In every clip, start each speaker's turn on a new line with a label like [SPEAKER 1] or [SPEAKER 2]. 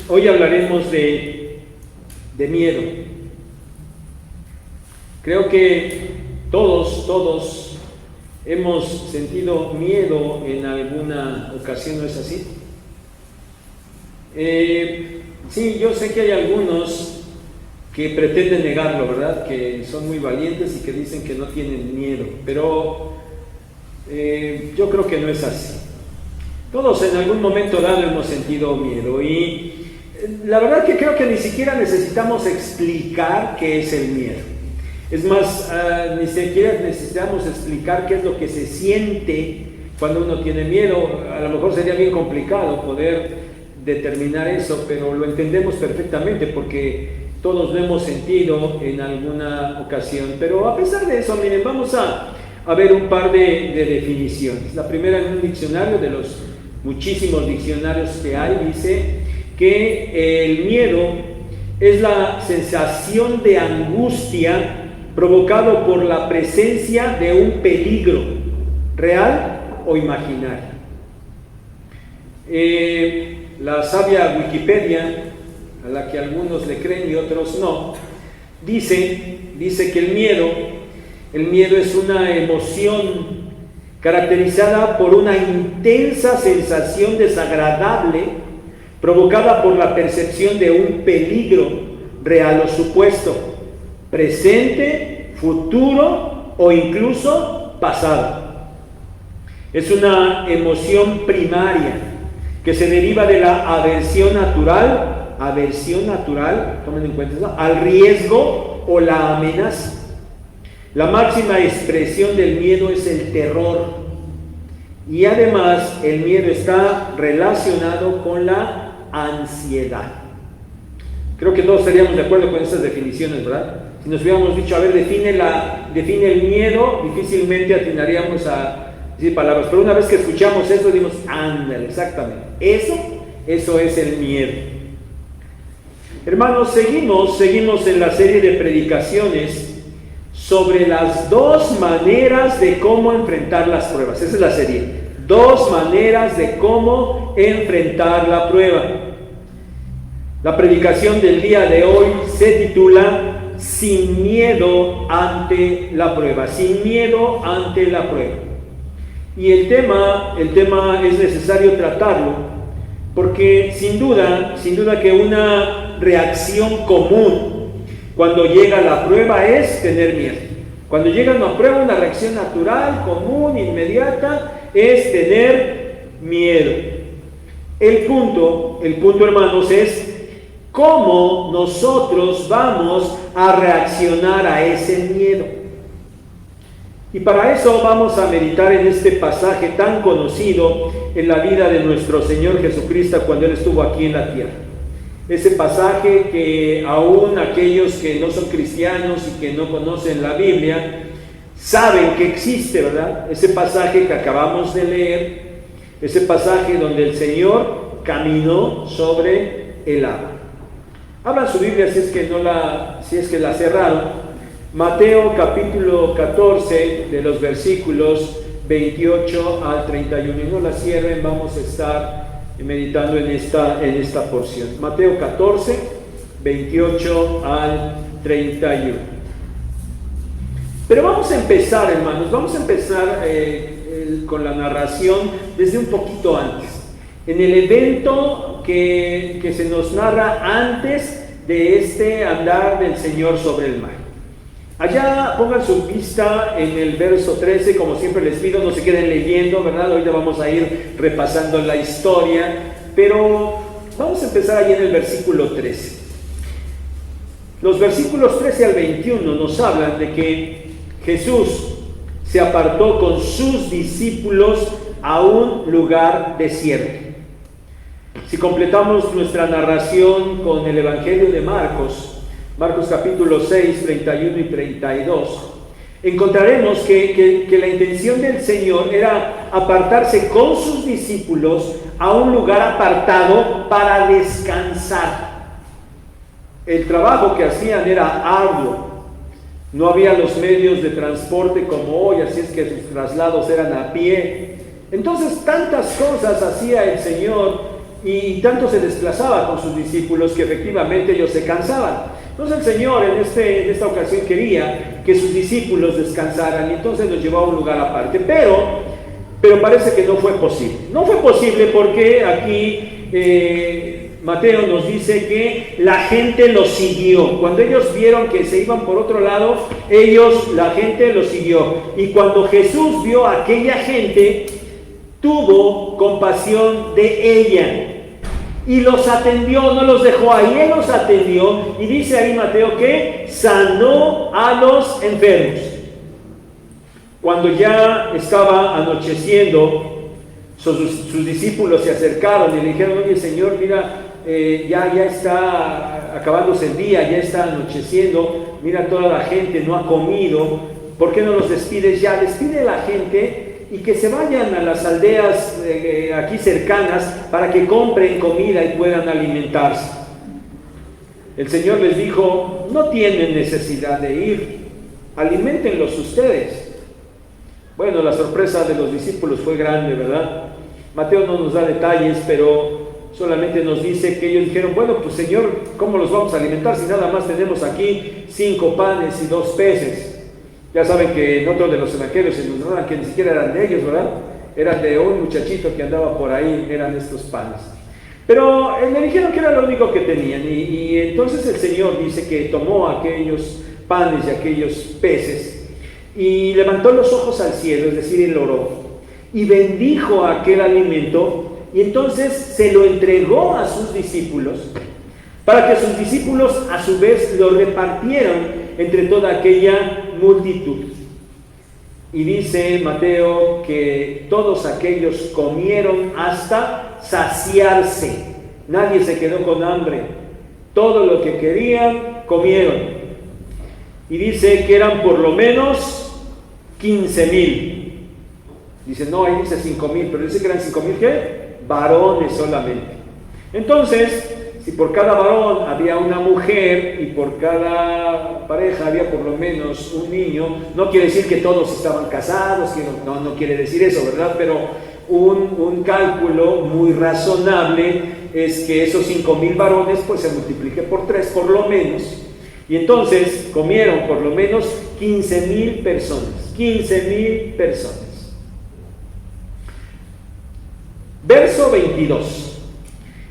[SPEAKER 1] Hoy hablaremos de miedo. Creo que todos hemos sentido miedo en alguna ocasión, ¿no es así? Sí, yo sé que hay algunos que pretenden negarlo, ¿verdad? Que son muy valientes y que dicen que no tienen miedo, pero yo creo que no es así. Todos en algún momento dado hemos sentido miedo y la verdad que creo que ni siquiera necesitamos explicar qué es el miedo. Es más, ni siquiera necesitamos explicar qué es lo que se siente cuando uno tiene miedo. A lo mejor sería bien complicado poder determinar eso, pero lo entendemos perfectamente porque todos lo hemos sentido en alguna ocasión. Pero a pesar de eso, miren, vamos a ver un par de definiciones. La primera, en un diccionario de los muchísimos diccionarios que hay, dice que el miedo es la sensación de angustia provocado por la presencia de un peligro real o imaginario. La sabia Wikipedia, a la que algunos le creen y otros no, dice que el miedo es una emoción caracterizada por una intensa sensación desagradable provocada por la percepción de un peligro real o supuesto, presente, futuro o incluso pasado. Es una emoción primaria que se deriva de la aversión natural, tomen en cuenta eso, al riesgo o la amenaza. La máxima expresión del miedo es el terror y además el miedo está relacionado con la ansiedad. Creo que todos estaríamos de acuerdo con estas definiciones, ¿verdad? Si nos hubiéramos dicho, a ver, define el miedo, difícilmente atinaríamos a decir palabras, pero una vez que escuchamos eso, decimos, ándale, exactamente, eso es el miedo. Hermanos, seguimos en la serie de predicaciones sobre las dos maneras de cómo enfrentar las pruebas. Esa es la serie. Dos maneras de cómo enfrentar la prueba. La predicación del día de hoy se titula Sin miedo ante la prueba. Sin miedo ante la prueba. Y el tema es necesario tratarlo porque sin duda que una reacción común cuando llega la prueba es tener miedo. Cuando llega una prueba, una reacción natural, común, inmediata, es tener miedo. El punto, hermanos, es cómo nosotros vamos a reaccionar a ese miedo. Y para eso vamos a meditar en este pasaje tan conocido en la vida de nuestro Señor Jesucristo cuando Él estuvo aquí en la tierra. Ese pasaje que aún aquellos que no son cristianos y que no conocen la Biblia saben que existe, ¿verdad? Ese pasaje que acabamos de leer, ese pasaje donde el Señor caminó sobre el agua. Abran su Biblia si es que la cerraron. Mateo capítulo 14 de los versículos 28 al 31. Y no la cierren, vamos a estar meditando en esta porción. Mateo 14, 28 al 31. Pero vamos a empezar, hermanos, con la narración desde un poquito antes. En el evento que se nos narra antes de este andar del Señor sobre el mar. Allá pongan su vista en el verso 13, como siempre les pido, no se queden leyendo, ¿verdad? Ahorita vamos a ir repasando la historia, pero vamos a empezar ahí en el versículo 13. Los versículos 13 al 21 nos hablan de que Jesús se apartó con sus discípulos a un lugar desierto. Si completamos nuestra narración con el Evangelio de Marcos capítulo 6, 31 y 32, encontraremos que la intención del Señor era apartarse con sus discípulos a un lugar apartado para descansar. El trabajo que hacían era arduo, no había los medios de transporte como hoy, así es que sus traslados eran a pie. Entonces tantas cosas hacía el Señor y tanto se desplazaba con sus discípulos que efectivamente ellos se cansaban. Entonces el Señor en esta ocasión quería que sus discípulos descansaran y entonces los llevó a un lugar aparte, pero parece que no fue posible. No fue posible porque aquí Mateo nos dice que la gente los siguió. Cuando ellos vieron que se iban por otro lado, la gente los siguió. Y cuando Jesús vio a aquella gente, tuvo compasión de ella y los atendió, no los dejó ahí, él los atendió. Y dice ahí Mateo que sanó a los enfermos. Cuando ya estaba anocheciendo, sus discípulos se acercaron y le dijeron: oye Señor, mira, ya está acabándose el día, ya está anocheciendo, mira, toda la gente no ha comido, ¿por qué no los despides ya? Despide a la gente y que se vayan a las aldeas aquí cercanas para que compren comida y puedan alimentarse. El Señor les dijo: no tienen necesidad de ir, aliméntenlos ustedes. Bueno, la sorpresa de los discípulos fue grande, ¿verdad? Mateo no nos da detalles, pero solamente nos dice que ellos dijeron: bueno, pues Señor, ¿cómo los vamos a alimentar si nada más tenemos aquí 5 panes y 2 peces? Ya saben que en otro de los evangelios se nos narran que ni siquiera eran de ellos, ¿verdad? Eran de un muchachito que andaba por ahí, eran estos panes. Pero le dijeron que era lo único que tenían, y entonces el Señor dice que tomó aquellos panes y aquellos peces y levantó los ojos al cielo, es decir, él oró, y bendijo aquel alimento, y entonces se lo entregó a sus discípulos, para que sus discípulos a su vez lo repartieran entre toda aquella multitud. Y dice Mateo que todos aquellos comieron hasta saciarse, nadie se quedó con hambre, todo lo que querían comieron. Y dice que eran por lo menos 15,000. Dice, no, ahí dice 5,000, pero dice que eran 5,000, ¿qué? Varones solamente. Entonces, si por cada varón había una mujer y por cada pareja había por lo menos un niño, no quiere decir que todos estaban casados, que no quiere decir eso, ¿verdad? Pero un cálculo muy razonable es que esos 5,000 varones pues se multiplique por 3 por lo menos. Y entonces comieron por lo menos 15,000 personas. 15,000 personas. Verso 22.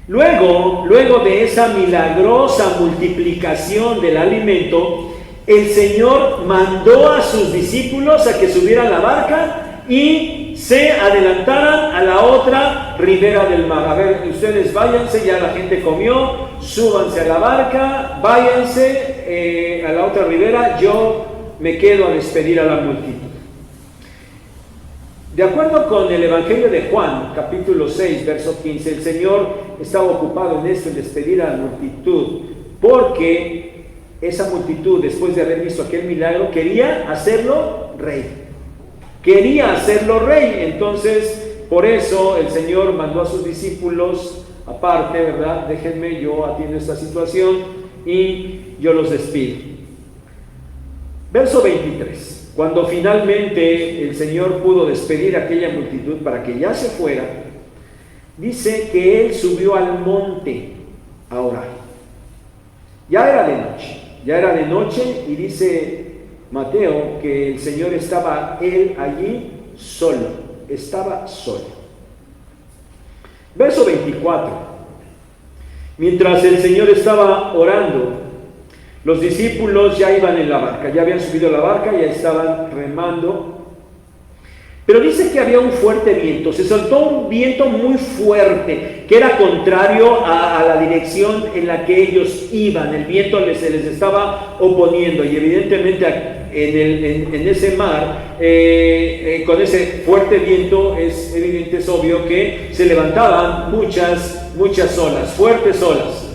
[SPEAKER 1] Luego de esa milagrosa multiplicación del alimento, el Señor mandó a sus discípulos a que subieran a la barca y se adelantaran a la otra ribera del mar. A ver, ustedes váyanse, ya la gente comió, súbanse a la barca, váyanse a la otra ribera, yo me quedo a despedir a la multitud. De acuerdo con el Evangelio de Juan, capítulo 6, verso 15, el Señor estaba ocupado en esto, en despedir a la multitud, porque esa multitud, después de haber visto aquel milagro, quería hacerlo rey. Quería hacerlo rey. Entonces, por eso el Señor mandó a sus discípulos aparte, ¿verdad? Déjenme, yo atiendo esta situación y yo los despido. Verso 23. Cuando finalmente el Señor pudo despedir a aquella multitud para que ya se fuera, dice que Él subió al monte a orar. Ya era de noche y dice Mateo que el Señor estaba Él allí solo, estaba solo. Verso 24. Mientras el Señor estaba orando, los discípulos ya iban en la barca, ya habían subido a la barca, ya estaban remando. Pero dice que había un fuerte viento, se soltó un viento muy fuerte, que era contrario a la dirección en la que ellos iban. El viento se les estaba oponiendo y evidentemente en ese mar, con ese fuerte viento, es evidente, es obvio que se levantaban muchas olas, fuertes olas.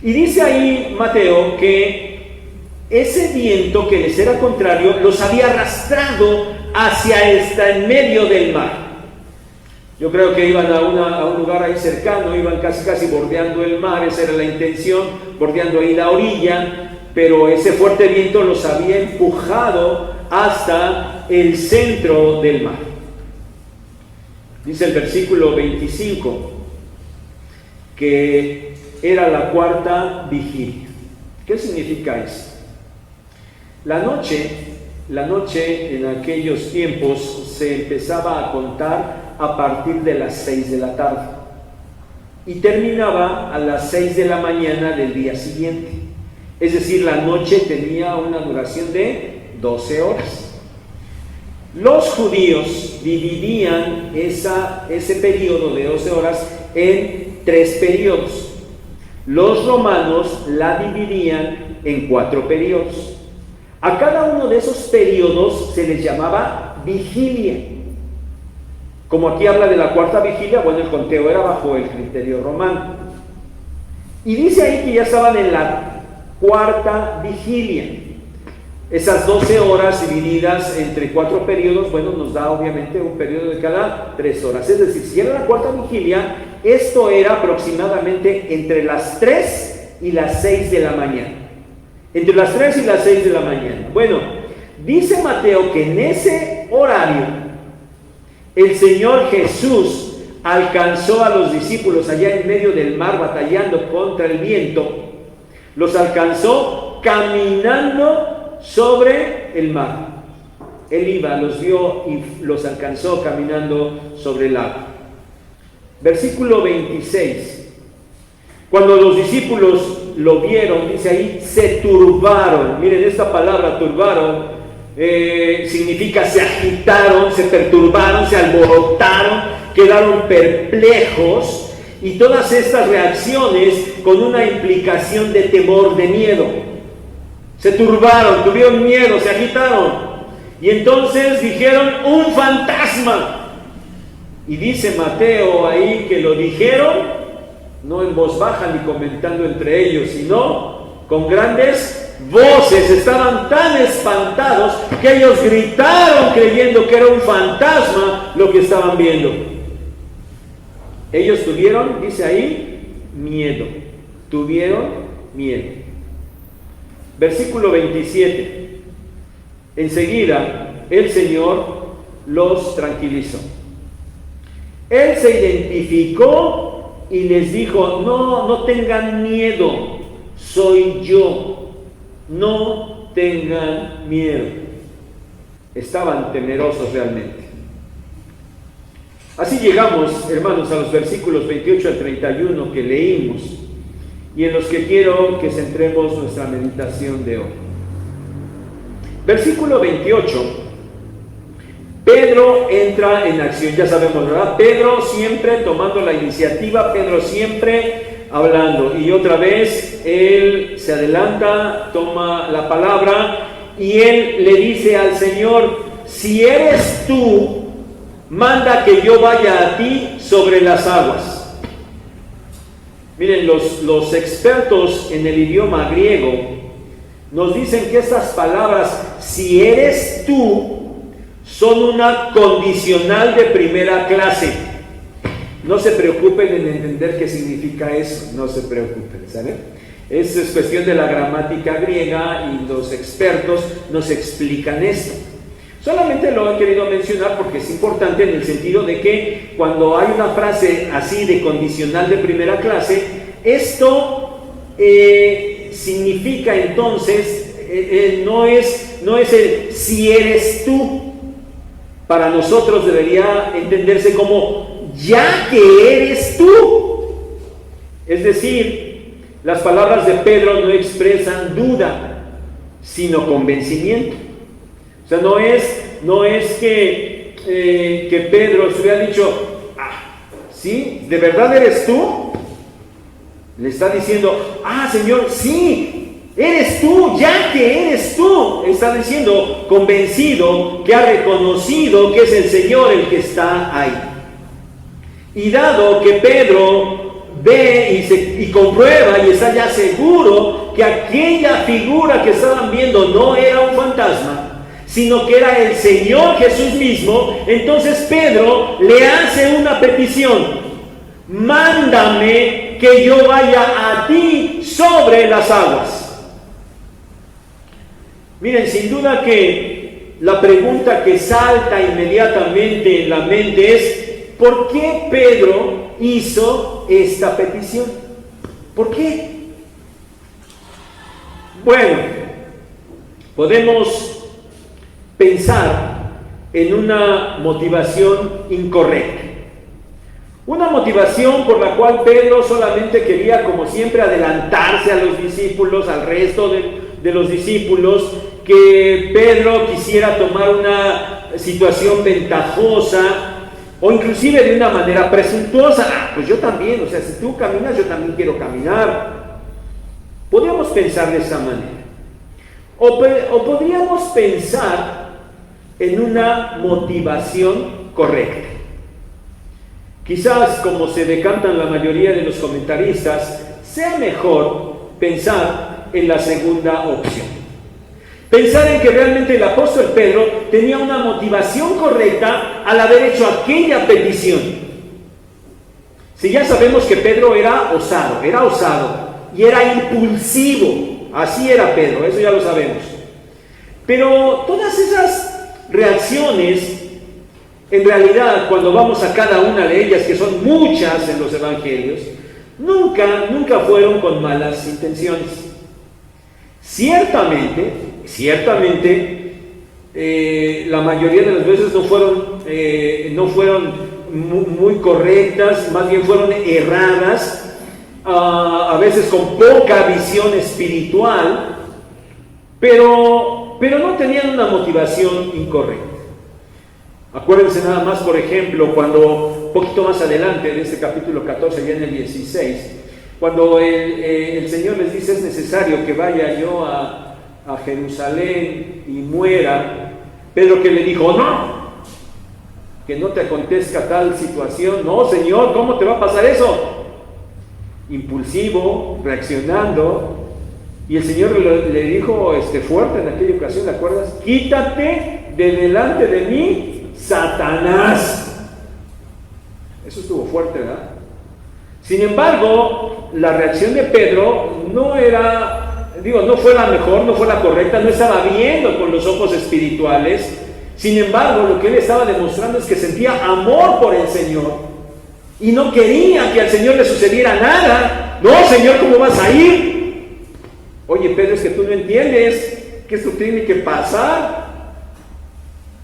[SPEAKER 1] Y dice ahí Mateo que ese viento que les era contrario los había arrastrado hacia en medio del mar. Yo creo que iban a un lugar ahí cercano, iban casi bordeando el mar, esa era la intención, bordeando ahí la orilla, pero ese fuerte viento los había empujado hasta el centro del mar. Dice el versículo 25. que era la cuarta vigilia. ¿Qué significa eso? La noche en aquellos tiempos se empezaba a contar a partir de las 6 de la tarde y terminaba a las 6 de la mañana del día siguiente. Es decir, la noche tenía una duración de 12 horas. Los judíos dividían ese periodo de 12 horas en 3 periodos. Los romanos la dividían en 4 periodos. A cada uno de esos periodos se les llamaba vigilia. Como aquí habla de la cuarta vigilia, bueno, el conteo era bajo el criterio romano. Y dice ahí que ya estaban en la cuarta vigilia. Esas 12 horas divididas entre 4 periodos, bueno, nos da obviamente un periodo de cada 3 horas. Es decir, si era la cuarta vigilia, esto era aproximadamente entre las 3 y las 6 de la mañana. Entre las 3 y las 6 de la mañana. Bueno, dice Mateo que en ese horario el Señor Jesús alcanzó a los discípulos allá en medio del mar batallando contra el viento. Los alcanzó caminando sobre el mar. Él iba, los vio y los alcanzó caminando sobre el agua. Versículo 26. Cuando los discípulos lo vieron, dice ahí, se turbaron. Miren, esta palabra turbaron significa se agitaron, se perturbaron, se alborotaron, quedaron perplejos, y todas estas reacciones con una implicación de temor, de miedo. Se turbaron, tuvieron miedo, se agitaron, y entonces dijeron: un fantasma. Y dice Mateo ahí que lo dijeron no en voz baja ni comentando entre ellos, sino con grandes voces. Estaban tan espantados que ellos gritaron creyendo que era un fantasma lo que estaban viendo. Ellos tuvieron, dice ahí, miedo. Tuvieron miedo. Versículo 27. Enseguida el Señor los tranquilizó. Él se identificó y les dijo: no tengan miedo, soy yo, no tengan miedo. Estaban temerosos realmente. Así llegamos, hermanos, a los versículos 28 al 31 que leímos y en los que quiero que centremos nuestra meditación de hoy. Versículo 28. Pedro entra en acción, ya sabemos, ¿verdad? Pedro siempre tomando la iniciativa, Pedro siempre hablando, y otra vez él se adelanta, toma la palabra y él le dice al Señor: si eres tú, manda que yo vaya a ti sobre las aguas. Miren, los expertos en el idioma griego nos dicen que estas palabras, si eres tú, son una condicional de primera clase. No se preocupen en entender qué significa eso, no se preocupen, ¿saben? Es cuestión de la gramática griega y los expertos nos explican esto. Solamente lo he querido mencionar porque es importante en el sentido de que cuando hay una frase así de condicional de primera clase, esto significa entonces, no es el si eres tú. Para nosotros debería entenderse como ya que eres tú. Es decir, las palabras de Pedro no expresan duda, sino convencimiento. O sea, no es que Pedro se hubiera dicho: ¿sí? ¿De verdad eres tú? Le está diciendo: Señor, sí, eres tú, ya que eres tú. Está diciendo convencido, que ha reconocido que es el Señor el que está ahí. Y dado que Pedro ve y comprueba y está ya seguro que aquella figura que estaban viendo no era un fantasma, sino que era el Señor Jesús mismo, entonces Pedro le hace una petición: mándame que yo vaya a ti sobre las aguas. Miren, sin duda que la pregunta que salta inmediatamente en la mente es: ¿por qué Pedro hizo esta petición? ¿Por qué? Bueno, podemos pensar en una motivación incorrecta. Una motivación por la cual Pedro solamente quería, como siempre, adelantarse a los discípulos, al resto de los discípulos, que Pedro quisiera tomar una situación ventajosa o inclusive de una manera presuntuosa. Pues yo también, o sea, si tú caminas, yo también quiero caminar. Podríamos pensar de esa manera. O podríamos pensar en una motivación correcta. Quizás, como se decantan la mayoría de los comentaristas, sea mejor pensar en la segunda opción. Pensar en que realmente el apóstol Pedro tenía una motivación correcta al haber hecho aquella petición. Si ya sabemos que Pedro era osado y era impulsivo, así era Pedro, eso ya lo sabemos. Pero todas esas reacciones, en realidad, cuando vamos a cada una de ellas, que son muchas en los evangelios, nunca fueron con malas intenciones. Ciertamente, la mayoría de las veces no fueron muy correctas, más bien fueron erradas, a veces con poca visión espiritual, pero no tenían una motivación incorrecta. Acuérdense nada más, por ejemplo, cuando, un poquito más adelante de este capítulo 14, ya en el 16, cuando el Señor les dice: es necesario que vaya yo a Jerusalén y muera. Pedro, que le dijo: no, que no te acontezca tal situación. No, Señor, ¿cómo te va a pasar eso? Impulsivo, reaccionando. Y el Señor le dijo fuerte en aquella ocasión, ¿te acuerdas? Quítate de delante de mí, Satanás. Eso estuvo fuerte, ¿verdad? Sin embargo, la reacción de Pedro no fue la mejor, no fue la correcta, no estaba viendo con los ojos espirituales. Sin embargo, lo que él estaba demostrando es que sentía amor por el Señor y no quería que al Señor le sucediera nada. No, Señor, ¿cómo vas a ir? Oye, Pedro, es que tú no entiendes que esto tiene que pasar.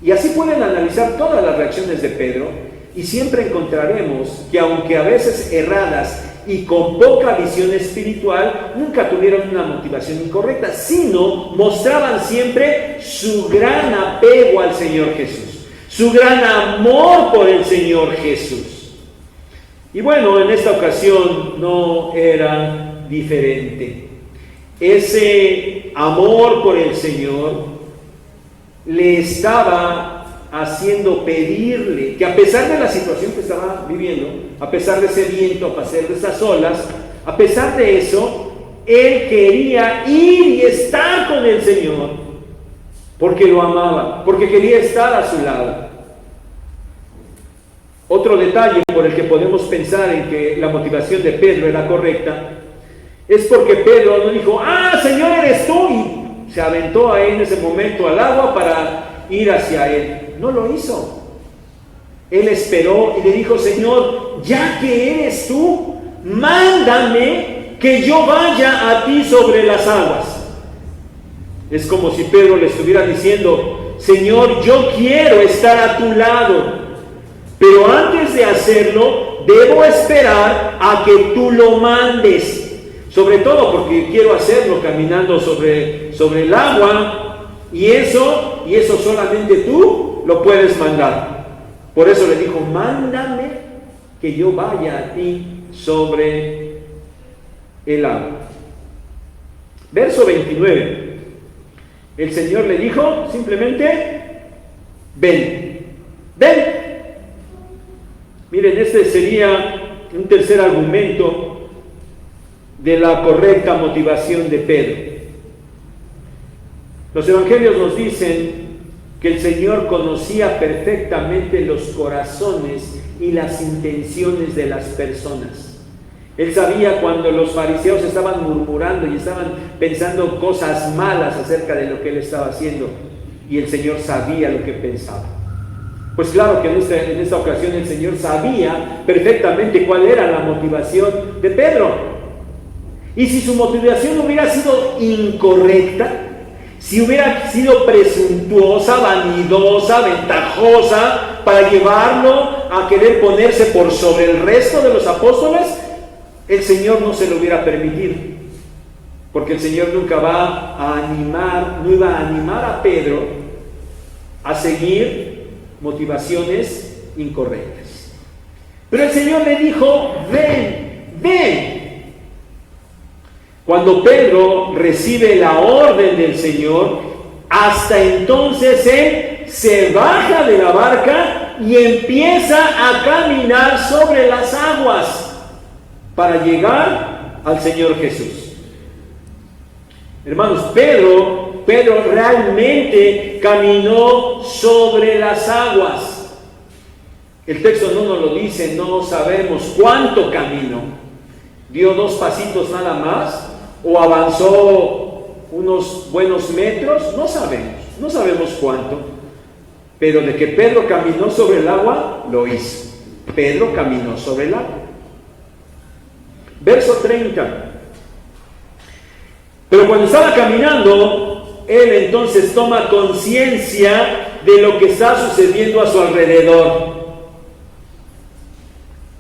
[SPEAKER 1] Y así pueden analizar todas las reacciones de Pedro, y siempre encontraremos que, aunque a veces erradas y con poca visión espiritual, nunca tuvieron una motivación incorrecta, sino mostraban siempre su gran apego al Señor Jesús, su gran amor por el Señor Jesús. Y bueno, en esta ocasión no era diferente. Ese amor por el Señor le estaba haciendo pedirle que, a pesar de la situación que estaba viviendo, a pesar de ese viento, a pesar de esas olas, a pesar de eso, él quería ir y estar con el Señor, porque lo amaba, porque quería estar a su lado. Otro detalle por el que podemos pensar en que la motivación de Pedro era correcta es porque Pedro no dijo: ¡ah, Señor, eres tú!, y se aventó ahí en ese momento al agua para ir hacia él. No lo hizo. Él esperó y le dijo: Señor, ya que eres tú, mándame que yo vaya a ti sobre las aguas. Es como si Pedro le estuviera diciendo: Señor, yo quiero estar a tu lado, pero antes de hacerlo, debo esperar a que tú lo mandes. Sobre todo porque quiero hacerlo caminando sobre el agua, y eso solamente tú lo puedes mandar. Por eso le dijo: mándame que yo vaya a ti sobre el agua. Verso 29. El Señor le dijo simplemente: ven. Miren, este sería un tercer argumento de la correcta motivación de Pedro. Los evangelios nos dicen que el Señor conocía perfectamente los corazones y las intenciones de las personas. Él sabía cuando los fariseos estaban murmurando y estaban pensando cosas malas acerca de lo que él estaba haciendo, y el Señor sabía lo que pensaba. Pues claro que en esta ocasión el Señor sabía perfectamente cuál era la motivación de Pedro. Y si su motivación hubiera sido incorrecta, si hubiera sido presuntuosa, vanidosa, ventajosa, para llevarlo a querer ponerse por sobre el resto de los apóstoles, el Señor no se lo hubiera permitido. Porque el Señor nunca va a animar, no iba a animar a Pedro a seguir motivaciones incorrectas. Pero el Señor le dijo, ven, ven. Cuando Pedro recibe la orden del Señor, hasta entonces él se baja de la barca y empieza a caminar sobre las aguas para llegar al Señor Jesús. Hermanos, Pedro realmente caminó sobre las aguas. El texto no nos lo dice, no sabemos cuánto caminó. ¿Dio 2 pasitos nada más? ¿O avanzó unos buenos metros? No sabemos cuánto. Pero de que Pedro caminó sobre el agua, lo hizo. Pedro caminó sobre el agua. Verso 30. Pero cuando estaba caminando, él entonces toma conciencia de lo que está sucediendo a su alrededor.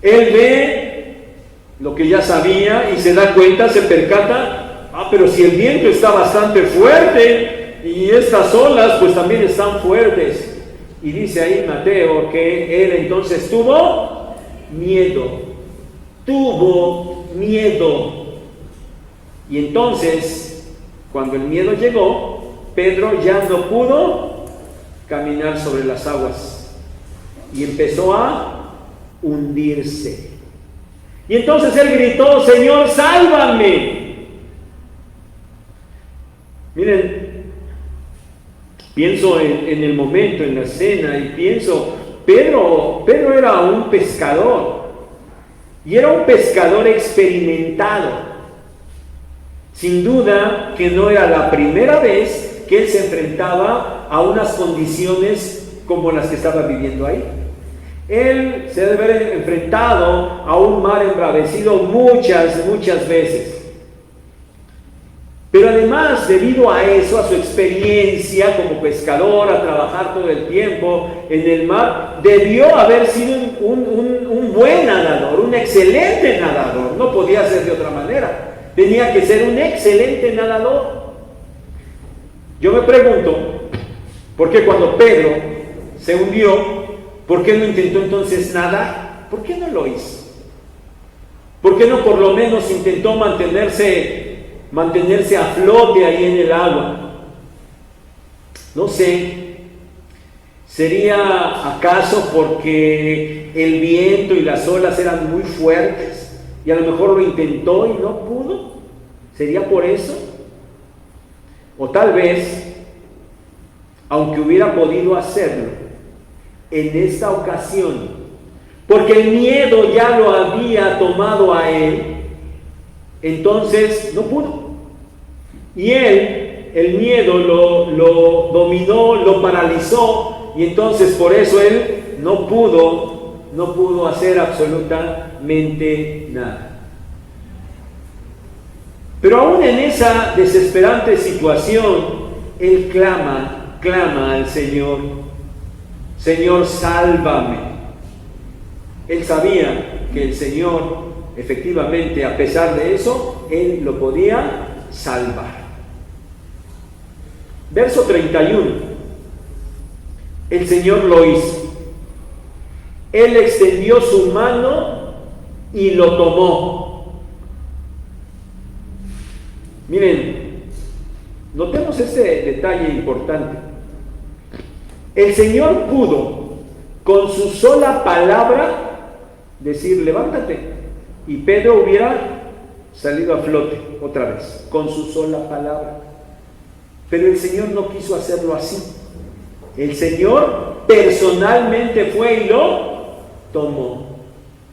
[SPEAKER 1] Él ve lo que ya sabía y se da cuenta, se percata, pero si el viento está bastante fuerte y estas olas pues también están fuertes. Y dice ahí Mateo que él entonces tuvo miedo. Y entonces, cuando el miedo llegó, Pedro ya no pudo caminar sobre las aguas y empezó a hundirse. Y entonces él gritó, Señor, sálvame. Miren, pienso en el momento, en la escena, y pienso, Pedro era un pescador, y era un pescador experimentado. Sin duda que no era la primera vez que él se enfrentaba a unas condiciones como las que estaba viviendo ahí. Él se debe haber enfrentado a un mar embravecido muchas veces. Pero además, debido a eso, a su experiencia como pescador, a trabajar todo el tiempo en el mar, debió haber sido un buen nadador, un excelente nadador. No podía ser de otra manera. Tenía que ser un excelente nadador. Yo me pregunto, ¿por qué cuando Pedro se hundió, por qué no intentó entonces nadar? ¿Por qué no lo hizo? ¿Por qué no por lo menos intentó mantenerse a flote ahí en el agua? No sé, ¿sería acaso porque el viento y las olas eran muy fuertes y a lo mejor lo intentó y no pudo? ¿Sería por eso? O tal vez, aunque hubiera podido hacerlo, en esta ocasión, porque el miedo ya lo había tomado a él, entonces no pudo. Y él, el miedo lo dominó, lo paralizó, y entonces por eso él no pudo hacer absolutamente nada. Pero aún en esa desesperante situación, él clama al Señor, Señor, sálvame. Él sabía que el Señor, efectivamente, a pesar de eso, él lo podía salvar. Verso 31. El Señor lo hizo. Él extendió su mano y lo tomó. Miren, notemos este detalle importante. El Señor pudo, con su sola palabra, decir, levántate, y Pedro hubiera salido a flote otra vez, con su sola palabra. Pero el Señor no quiso hacerlo así. El Señor personalmente fue y lo tomó.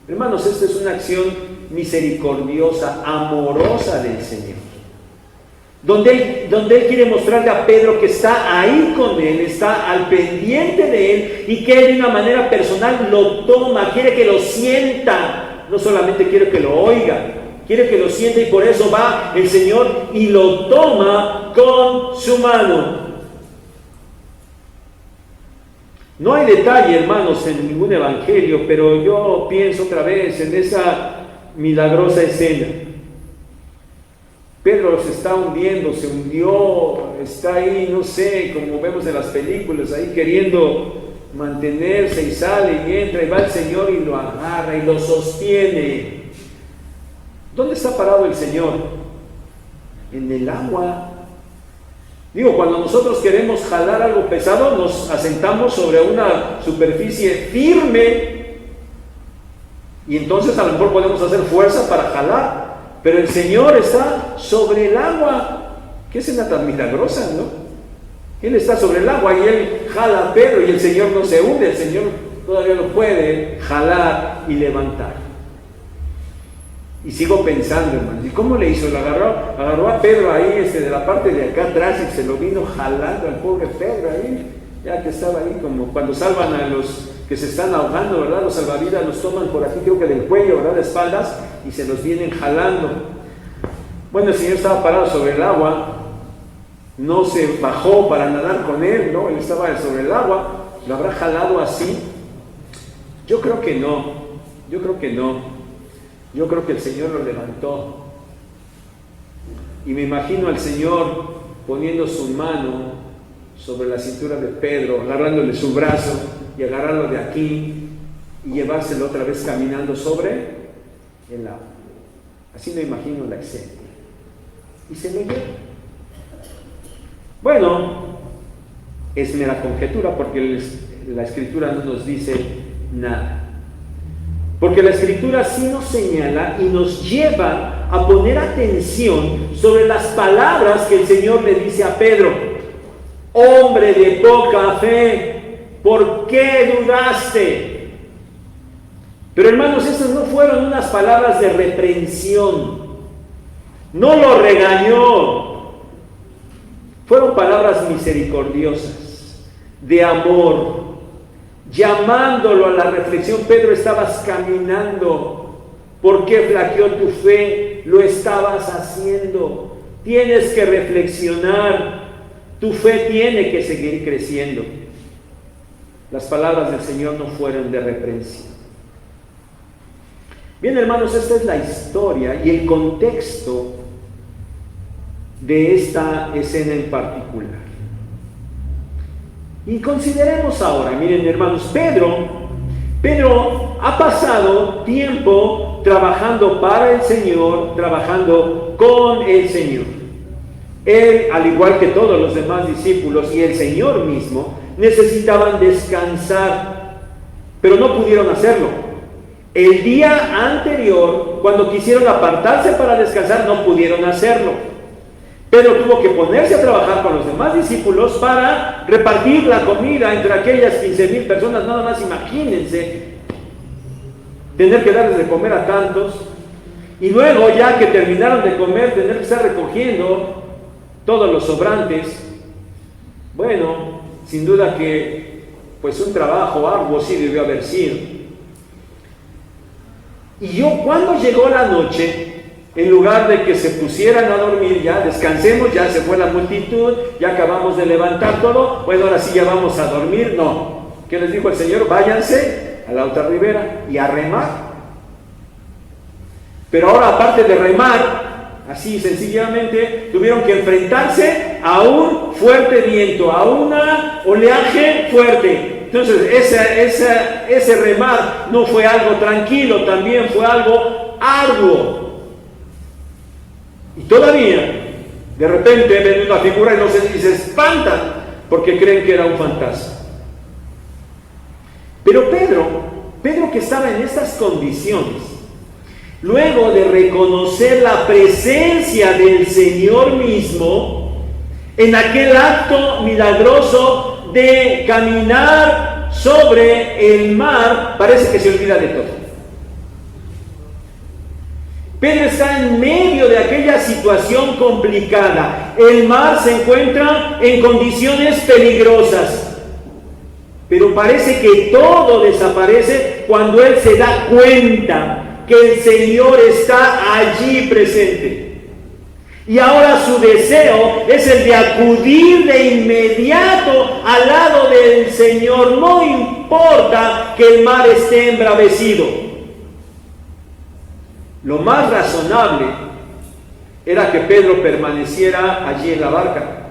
[SPEAKER 1] Hermanos, esta es una acción misericordiosa, amorosa del Señor. donde él quiere mostrarle a Pedro que está ahí con él, está al pendiente de él y que él de una manera personal lo toma, quiere que lo sienta, no solamente quiere que lo oiga, quiere que lo sienta, y por eso va el Señor y lo toma con su mano. No hay detalle, hermanos, en ningún evangelio, pero yo pienso otra vez en esa milagrosa escena. Pedro se está hundiendo, se hundió, está ahí, no sé, como vemos en las películas, ahí queriendo mantenerse, y sale y entra, y va el Señor y lo agarra y lo sostiene. ¿Dónde está parado el Señor? En el agua. Digo, cuando nosotros queremos jalar algo pesado, nos asentamos sobre una superficie firme y entonces a lo mejor podemos hacer fuerza para jalar, pero el Señor está sobre el agua. Qué escena tan milagrosa, ¿no? Él está sobre el agua y él jala a Pedro y el Señor no se hunde, el Señor todavía lo puede jalar y levantar. Y sigo pensando, hermano, ¿y cómo le hizo? Lo agarró a Pedro ahí, de la parte de acá atrás, y se lo vino jalando al pobre Pedro ahí, ya que estaba ahí, como cuando salvan a los que se están ahogando, ¿verdad? Los salvavidas los toman por aquí, creo que del cuello, ¿verdad? De espaldas, y se los vienen jalando. Bueno, el Señor estaba parado sobre el agua, no se bajó para nadar con él, ¿no? Él estaba sobre el agua. ¿Lo habrá jalado así? Yo creo que no, yo creo que no. Yo creo que el Señor lo levantó. Y me imagino al Señor poniendo su mano sobre la cintura de Pedro, agarrándole su brazo y agarrarlo de aquí y llevárselo otra vez caminando sobre el agua. Así me imagino la escena. Y se lo lleva. Bueno, es mera conjetura porque la Escritura no nos dice nada. Porque la Escritura sí nos señala y nos lleva a poner atención sobre las palabras que el Señor le dice a Pedro. Hombre de poca fe, ¿por qué dudaste? Pero hermanos, esas no fueron unas palabras de reprensión. No lo regañó. Fueron palabras misericordiosas, de amor, llamándolo a la reflexión. Pedro, estabas caminando. ¿Por qué flaqueó tu fe? Lo estabas haciendo. Tienes que reflexionar. Tu fe tiene que seguir creciendo. Las palabras del Señor no fueron de reprensión. Bien, hermanos, esta es la historia y el contexto de esta escena en particular. Y consideremos ahora, miren, hermanos, Pedro ha pasado tiempo trabajando para el Señor, trabajando con el Señor. Él, al igual que todos los demás discípulos y el Señor mismo, necesitaban descansar, pero no pudieron hacerlo. El día anterior, cuando quisieron apartarse para descansar, no pudieron hacerlo. Pedro tuvo que ponerse a trabajar con los demás discípulos para repartir la comida entre aquellas 15,000 personas. Nada más imagínense tener que darles de comer a tantos, y luego, ya que terminaron de comer, tener que estar recogiendo todos los sobrantes. Bueno, sin duda que pues un trabajo arduo sí debió haber sido. Y cuando llegó la noche, en lugar de que se pusieran a dormir, ya descansemos, ya se fue la multitud, ya acabamos de levantar todo, bueno, ahora sí ya vamos a dormir. No, ¿qué les dijo el Señor? Váyanse a la otra ribera y a remar. Pero ahora, aparte de remar, así sencillamente, tuvieron que enfrentarse a un fuerte viento, a un oleaje fuerte. Entonces, ese remar no fue algo tranquilo, también fue algo arduo. Y todavía, de repente, ven una figura y se espantan porque creen que era un fantasma. Pero Pedro que estaba en estas condiciones, luego de reconocer la presencia del Señor mismo, en aquel acto milagroso de caminar sobre el mar, parece que se olvida de todo. Pedro está en medio de aquella situación complicada. El mar se encuentra en condiciones peligrosas, pero parece que todo desaparece cuando él se da cuenta que el Señor está allí presente. Y ahora su deseo es el de acudir de inmediato al lado del Señor. No importa que el mar esté embravecido. Lo más razonable era que Pedro permaneciera allí en la barca.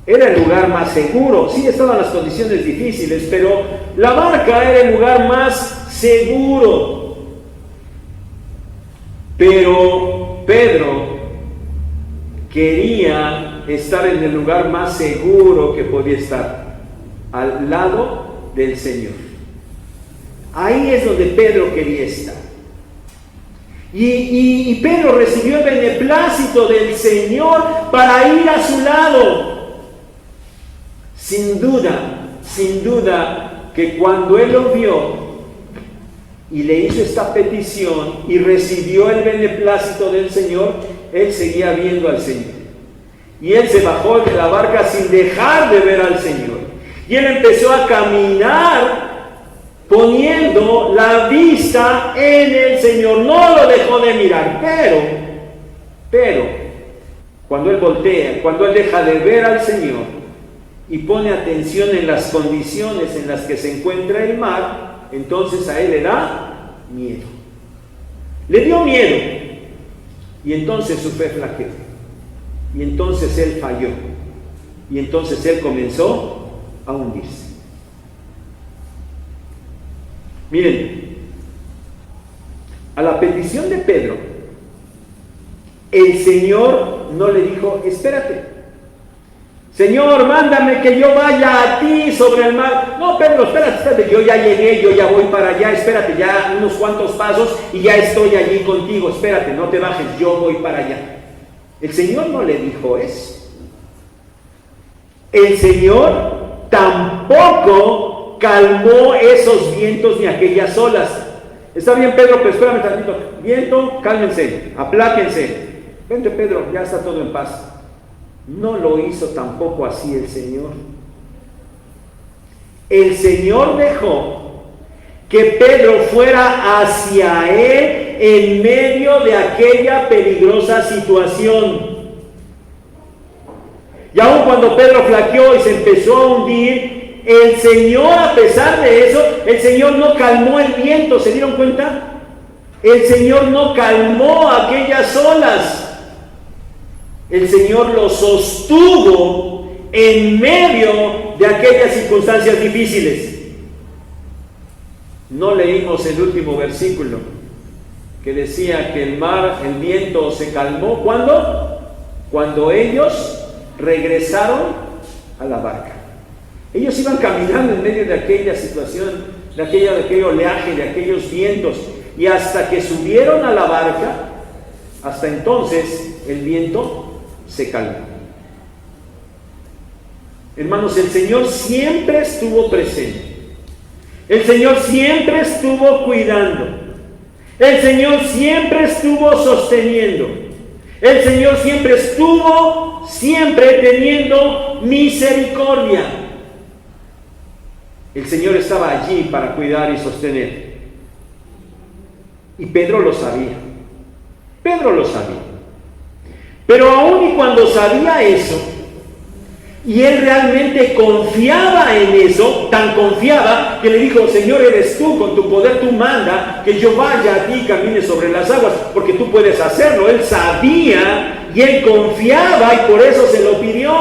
[SPEAKER 1] Era el lugar más seguro. Sí, estaban las condiciones difíciles, pero la barca era el lugar más seguro. Pero Pedro quería estar en el lugar más seguro que podía estar, al lado del Señor. Ahí es donde Pedro quería estar. Y Pedro recibió el beneplácito del Señor para ir a su lado. Sin duda que cuando él lo vio y le hizo esta petición y recibió el beneplácito del Señor, él seguía viendo al Señor. Y él se bajó de la barca sin dejar de ver al Señor. Y él empezó a caminar poniendo la vista en el Señor. No lo dejó de mirar, pero cuando él voltea, cuando él deja de ver al Señor y pone atención en las condiciones en las que se encuentra el mar, entonces a él le da miedo. Le dio miedo. Y entonces su fe flaqueó. Y entonces él falló. Y entonces él comenzó a hundirse. Miren, a la petición de Pedro, el Señor no le dijo: espérate, Señor, mándame que yo vaya a ti sobre el mar. No, Pedro, espérate, yo ya llegué, yo ya voy para allá, espérate, ya unos cuantos pasos y ya estoy allí contigo, espérate, no te bajes, yo voy para allá. El Señor no le dijo eso. El Señor tampoco calmó esos vientos ni aquellas olas. Está bien, Pedro, pero espérame tantito. Viento, cálmense, apláquense. Vente, Pedro, ya está todo en paz. No lo hizo tampoco así el Señor. El Señor dejó que Pedro fuera hacia él en medio de aquella peligrosa situación. Y aun cuando Pedro flaqueó y se empezó a hundir, el Señor, a pesar de eso, el Señor no calmó el viento. ¿Se dieron cuenta? El Señor no calmó aquellas olas. El Señor lo sostuvo en medio de aquellas circunstancias difíciles. No leímos el último versículo que decía que el mar, el viento se calmó. ¿Cuándo? Cuando ellos regresaron a la barca. Ellos iban caminando en medio de aquella situación, de aquel oleaje, de aquellos vientos, y hasta que subieron a la barca, hasta entonces el viento se calmó. Hermanos, el Señor siempre estuvo presente. El Señor siempre estuvo cuidando. El Señor siempre estuvo sosteniendo. El Señor siempre estuvo teniendo misericordia. El Señor estaba allí para cuidar y sostener. Y Pedro lo sabía. Pedro lo sabía. Pero aún y cuando sabía eso, y él realmente confiaba en eso, tan confiaba que le dijo: Señor, eres tú, con tu poder tú manda que yo vaya a ti y camine sobre las aguas, porque tú puedes hacerlo. Él sabía y él confiaba y por eso se lo pidió,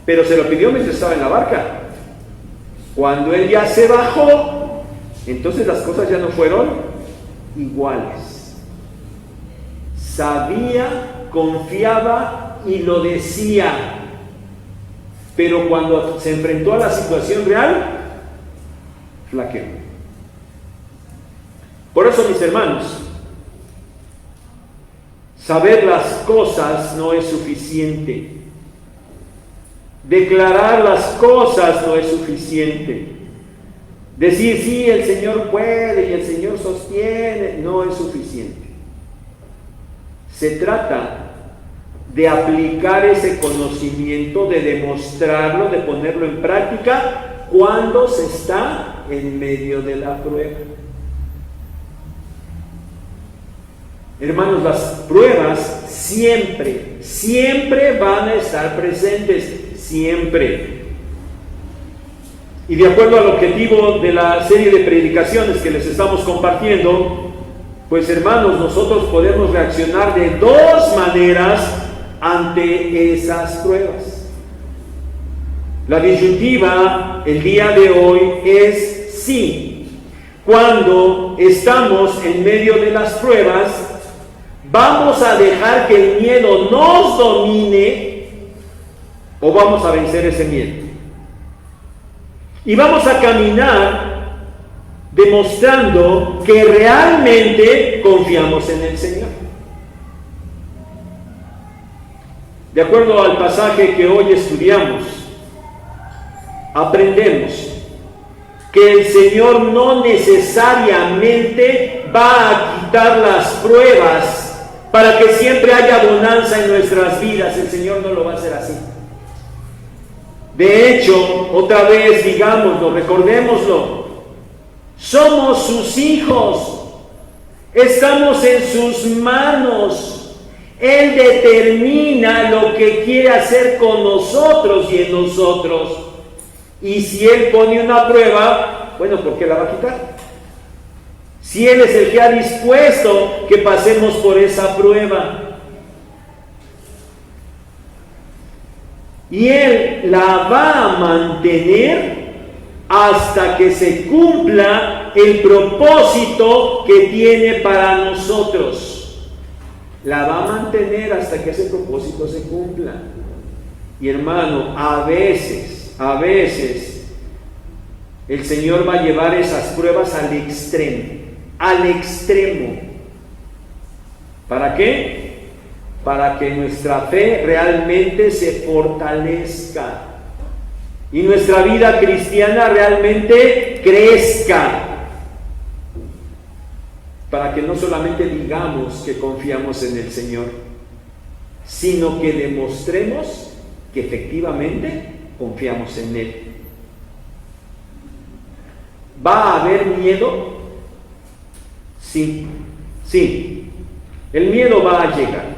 [SPEAKER 1] pero se lo pidió mientras estaba en la barca. Cuando él ya se bajó, entonces las cosas ya no fueron iguales. Sabía, confiaba y lo decía, pero cuando se enfrentó a la situación real, flaqueó. Por eso, mis hermanos, saber las cosas no es suficiente. Declarar las cosas no es suficiente. Decir sí, el Señor puede y el Señor sostiene, no es suficiente. Se trata de aplicar ese conocimiento, de demostrarlo, de ponerlo en práctica cuando se está en medio de la prueba. Hermanos, las pruebas siempre van a estar presentes, siempre. Y de acuerdo al objetivo de la serie de predicaciones que les estamos compartiendo, pues hermanos, nosotros podemos reaccionar de dos maneras ante esas pruebas. La disyuntiva el día de hoy es sí. Cuando estamos en medio de las pruebas, ¿vamos a dejar que el miedo nos domine o vamos a vencer ese miedo? Y vamos a caminar demostrando que realmente confiamos en el Señor. De acuerdo al pasaje que hoy estudiamos, aprendemos que el Señor no necesariamente va a quitar las pruebas para que siempre haya bonanza en nuestras vidas. El Señor no lo va a hacer así. De hecho, otra vez digámoslo, recordémoslo, somos sus hijos, estamos en sus manos. Él determina lo que quiere hacer con nosotros y en nosotros. Y si Él pone una prueba, bueno, ¿por qué la va a quitar? Si Él es el que ha dispuesto que pasemos por esa prueba. Y Él la va a mantener hasta que se cumpla el propósito que tiene para nosotros. La va a mantener hasta que ese propósito se cumpla. Y hermano, a veces, el Señor va a llevar esas pruebas al extremo. ¿Para qué? Para que nuestra fe realmente se fortalezca y nuestra vida cristiana realmente crezca. Para que no solamente digamos que confiamos en el Señor, sino que demostremos que efectivamente confiamos en Él. ¿Va a haber miedo? Sí. El miedo va a llegar.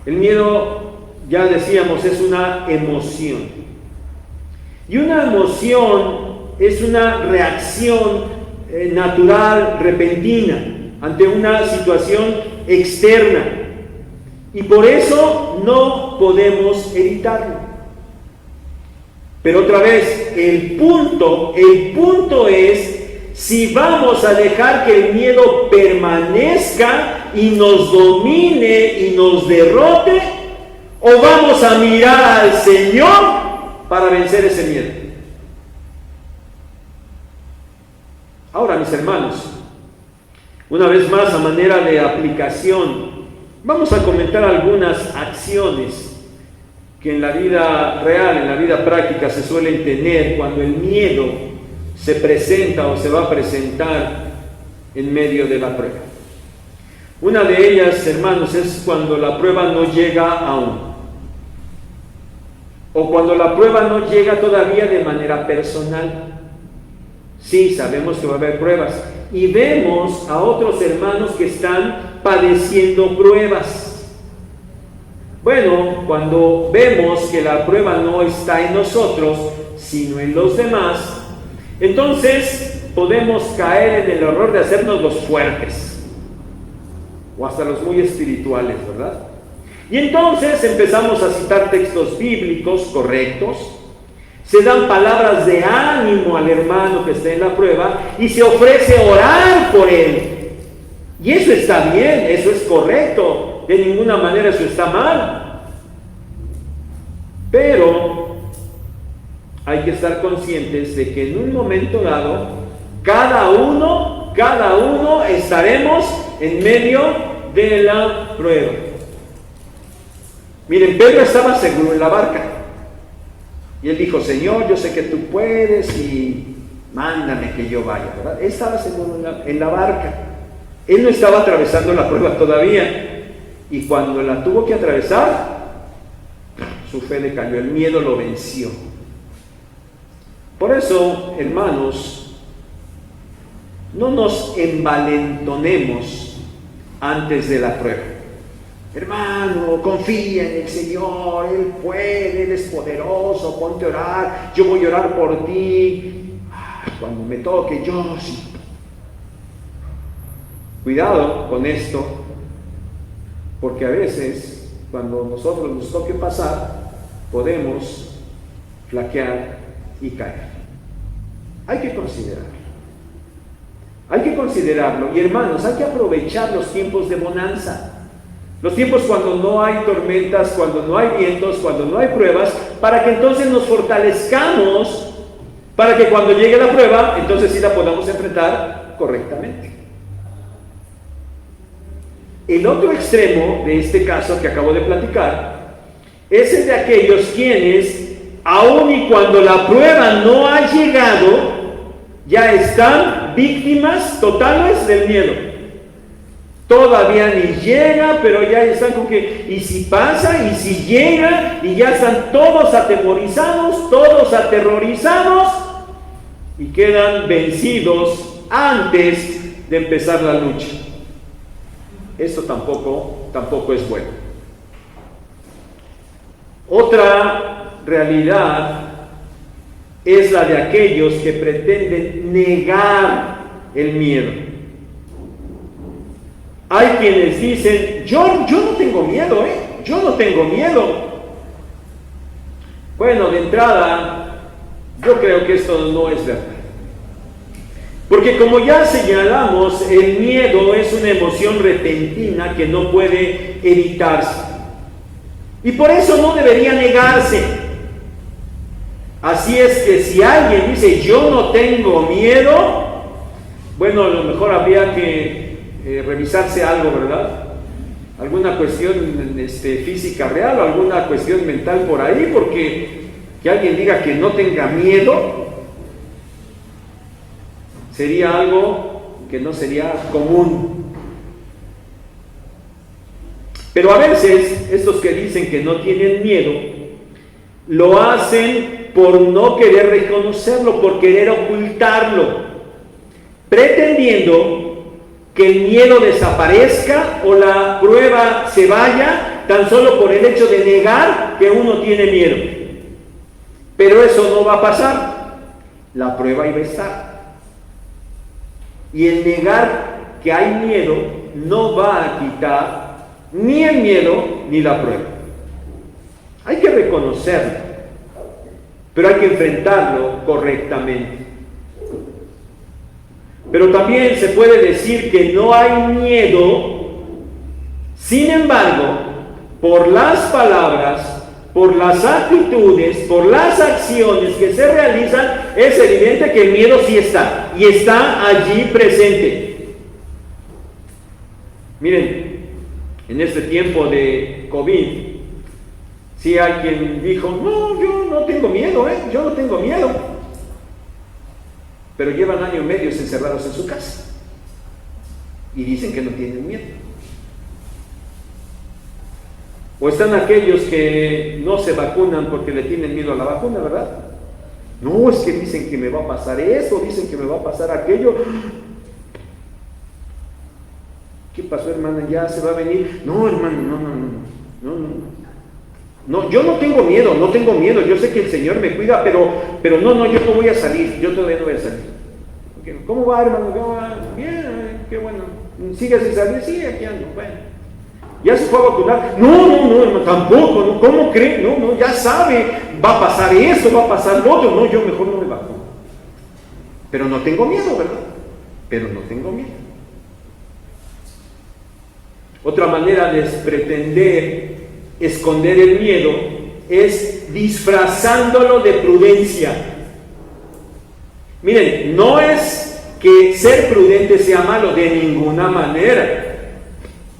[SPEAKER 1] El miedo, ya decíamos, es una emoción. Y una emoción es una reacción natural, repentina, ante una situación externa. Y por eso no podemos evitarlo. Pero otra vez, el punto es si vamos a dejar que el miedo permanezca y nos domine y nos derrote, o vamos a mirar al Señor para vencer ese miedo. Ahora, mis hermanos, una vez más, a manera de aplicación, vamos a comentar algunas acciones que en la vida real, en la vida práctica, se suelen tener cuando el miedo se presenta o se va a presentar en medio de la prueba. Una de ellas, hermanos, es cuando la prueba no llega aún, o cuando la prueba no llega todavía de manera personal. Sí, sabemos que va a haber pruebas y vemos a otros hermanos que están padeciendo pruebas. Bueno, cuando vemos que la prueba no está en nosotros, sino en los demás, entonces podemos caer en el error de hacernos los fuertes o hasta los muy espirituales, ¿verdad? Y entonces empezamos a citar textos bíblicos correctos, se dan palabras de ánimo al hermano que está en la prueba y se ofrece orar por él. Y eso está bien, eso es correcto, de ninguna manera eso está mal. Pero hay que estar conscientes de que en un momento dado, cada uno estaremos en medio de la prueba. Miren, Pedro estaba seguro en la barca. Y él dijo: Señor, yo sé que tú puedes y mándame que yo vaya, ¿verdad? Él estaba seguro en la barca. Él no estaba atravesando la prueba todavía, y cuando la tuvo que atravesar, su fe decayó, el miedo lo venció. Por eso, hermanos, no nos envalentonemos antes de la prueba. Hermano, confía en el Señor, Él puede, Él es poderoso, ponte a orar, yo voy a orar por ti. Cuando me toque, yo sí. Cuidado con esto, porque a veces, cuando nosotros nos toque pasar, podemos flaquear y caer. Hay que considerarlo. Hay que considerarlo. Y hermanos, hay que aprovechar los tiempos de bonanza. Los tiempos cuando no hay tormentas, cuando no hay vientos, cuando no hay pruebas, para que entonces nos fortalezcamos, para que cuando llegue la prueba, entonces sí la podamos enfrentar correctamente. El otro extremo de este caso que acabo de platicar es el de aquellos quienes, aun y cuando la prueba no ha llegado, ya están víctimas totales del miedo. Todavía ni llega, pero ya están con que, y si pasa, y si llega, y ya están todos atemorizados, todos aterrorizados, y quedan vencidos antes de empezar la lucha. Esto tampoco es bueno. Otra realidad es la de aquellos que pretenden negar el miedo. Hay quienes dicen, yo no tengo miedo, yo no tengo miedo. Bueno, de entrada, yo creo que esto no es verdad. Porque como ya señalamos, el miedo es una emoción repentina que no puede evitarse. Y por eso no debería negarse. Así es que si alguien dice, yo no tengo miedo, bueno, a lo mejor habría que revisarse algo, ¿verdad? Alguna cuestión física real o alguna cuestión mental por ahí, porque que alguien diga que no tenga miedo sería algo que no sería común. Pero a veces estos que dicen que no tienen miedo lo hacen por no querer reconocerlo, por querer ocultarlo, pretendiendo que el miedo desaparezca o la prueba se vaya tan solo por el hecho de negar que uno tiene miedo. Pero eso no va a pasar. La prueba iba a estar. Y el negar que hay miedo no va a quitar ni el miedo ni la prueba. Hay que reconocerlo, pero hay que enfrentarlo correctamente. Pero también se puede decir que no hay miedo, sin embargo, por las palabras, por las actitudes, por las acciones que se realizan, es evidente que el miedo sí está, y está allí presente. Miren, en este tiempo de COVID, si alguien dijo, no, yo no tengo miedo, yo no tengo miedo, pero llevan año y medio encerrados en su casa, y dicen que no tienen miedo. O están aquellos que no se vacunan porque le tienen miedo a la vacuna, ¿verdad? No, es que dicen que me va a pasar eso, dicen que me va a pasar aquello. ¿Qué pasó, hermana? ¿Ya se va a venir? No, hermano, no, yo no tengo miedo, yo sé que el Señor me cuida, pero no, yo no voy a salir, yo todavía no voy a salir. ¿Cómo va, hermano? ¿Cómo va? Bien, qué bueno. ¿Sigue sin salir? Sí, aquí ando, bueno. ¿Ya se fue a vacunar? No, hermano, tampoco, ¿no? ¿Cómo cree? No, ya sabe, va a pasar eso, va a pasar lo otro. No, yo mejor no me vacuno. Pero no tengo miedo, ¿verdad? Pero no tengo miedo. Otra manera de pretender esconder el miedo es disfrazándolo de prudencia. Miren, no es que ser prudente sea malo de ninguna manera.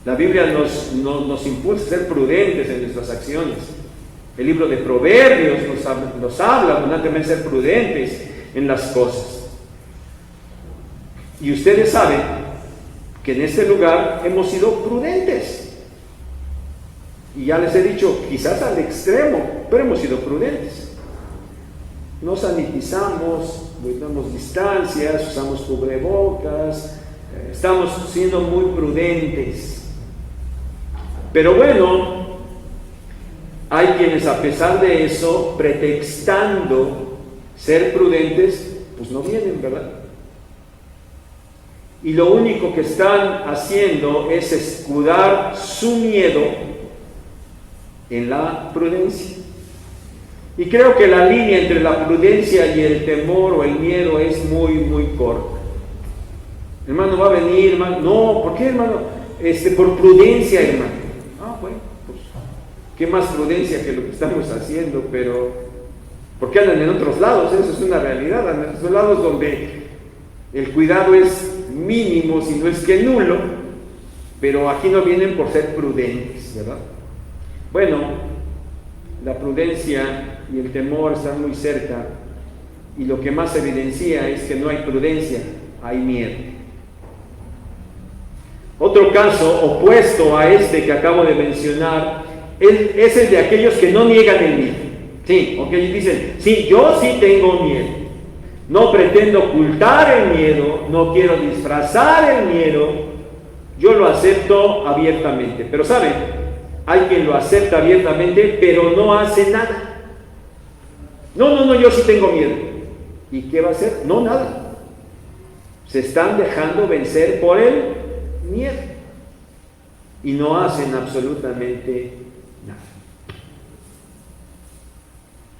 [SPEAKER 1] La Biblia nos impulsa a ser prudentes en nuestras acciones. El libro de Proverbios nos habla abundantemente de ser prudentes en las cosas. Y ustedes saben que en este lugar hemos sido prudentes. Y ya les he dicho, quizás al extremo, pero hemos sido prudentes. No sanitizamos, guardamos distancias, usamos cubrebocas, estamos siendo muy prudentes. Pero bueno, hay quienes a pesar de eso, pretextando ser prudentes, pues no vienen, ¿verdad? Y lo único que están haciendo es escudar su miedo en la prudencia. Y creo que la línea entre la prudencia y el temor o el miedo es muy, muy corta. Hermano, va a venir, hermano. No, ¿por qué, hermano? Por prudencia, hermano. Ah, bueno, pues, ¿qué más prudencia que lo que estamos haciendo? Pero, ¿por qué andan en otros lados? Eso es una realidad. Andan en otros lados donde el cuidado es mínimo, si no es que nulo, pero aquí no vienen por ser prudentes, ¿verdad? Bueno, la prudencia y el temor están muy cerca, y lo que más evidencia es que no hay prudencia, hay miedo. Otro caso opuesto a este que acabo de mencionar es el de aquellos que no niegan el miedo. Sí, ok, dicen, sí, yo sí tengo miedo, no pretendo ocultar el miedo, no quiero disfrazar el miedo, yo lo acepto abiertamente. Pero ¿saben? Hay quien lo acepta abiertamente, pero no hace nada. No, yo sí tengo miedo. ¿Y qué va a hacer? No, nada. Se están dejando vencer por el miedo. Y no hacen absolutamente nada.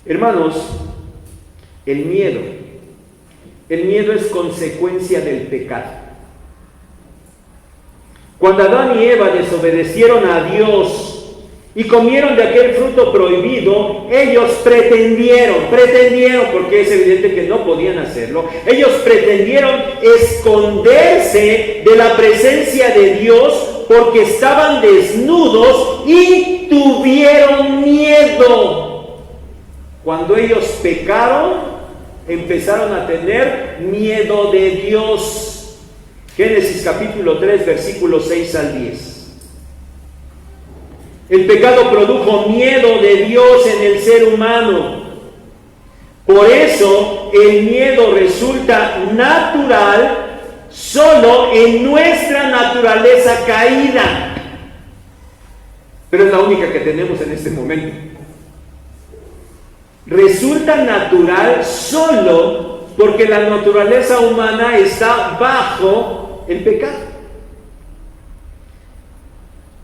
[SPEAKER 1] Hermanos, el miedo es consecuencia del pecado. Cuando Adán y Eva desobedecieron a Dios y comieron de aquel fruto prohibido, ellos pretendieron, porque es evidente que no podían hacerlo, ellos pretendieron esconderse de la presencia de Dios porque estaban desnudos y tuvieron miedo. Cuando ellos pecaron, empezaron a tener miedo de Dios. Génesis capítulo 3, versículos 6 al 10. El pecado produjo miedo de Dios en el ser humano. Por eso el miedo resulta natural solo en nuestra naturaleza caída. Pero es la única que tenemos en este momento. Resulta natural solo porque la naturaleza humana está bajo el pecado.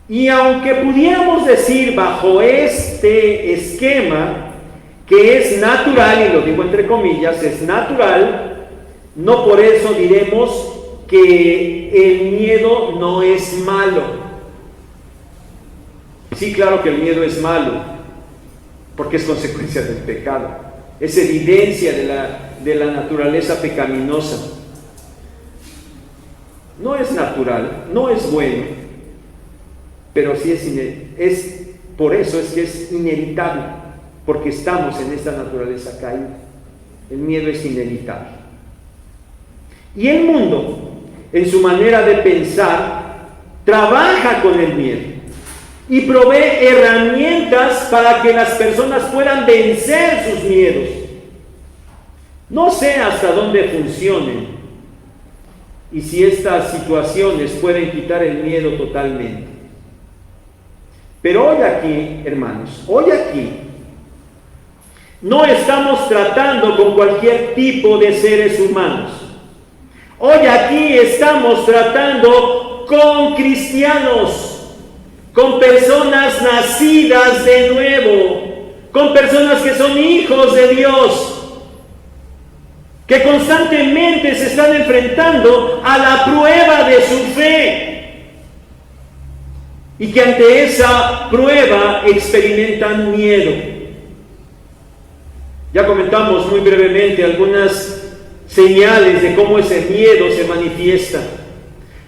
[SPEAKER 1] Y aunque pudiéramos decir bajo este esquema que es natural, y lo digo entre comillas, es natural, no por eso diremos que el miedo no es malo. Sí, claro que el miedo es malo, porque es consecuencia del pecado, es evidencia de la naturaleza pecaminosa. No es natural, no es bueno, pero sí es por eso es que es inevitable, porque estamos en esta naturaleza caída. El miedo es inevitable. Y el mundo, en su manera de pensar, trabaja con el miedo y provee herramientas para que las personas puedan vencer sus miedos. No sé hasta dónde funcionen y si estas situaciones pueden quitar el miedo totalmente. Pero hoy aquí, hermanos, no estamos tratando con cualquier tipo de seres humanos. Hoy aquí estamos tratando con cristianos, con personas nacidas de nuevo, con personas que son hijos de Dios, que constantemente se están enfrentando a la prueba de su fe. Y que ante esa prueba experimentan miedo. Ya comentamos muy brevemente algunas señales de cómo ese miedo se manifiesta.